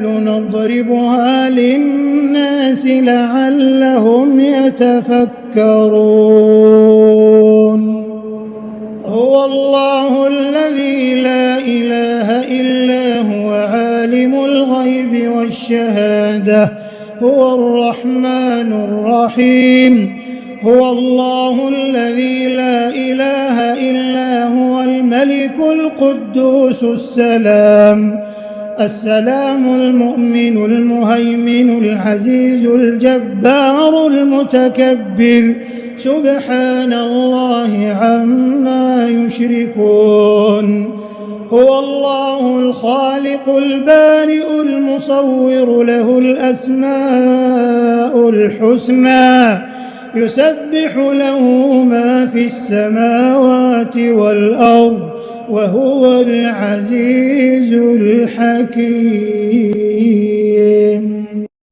نضربها للناس لعلهم يتفكرون. هو الله الذي لا إله إلا هو عالم الغيب والشهادة هو الرحمن الرحيم. هو الله الذي لا إله إلا هو الملك القدوس السلام المؤمن المهيمن العزيز الجبار المتكبر سبحان الله عما يشركون. هو الله الخالق البارئ المصور له الأسماء الحسنى يسبح له ما في السماوات والأرض وهو العزيز الحكيم.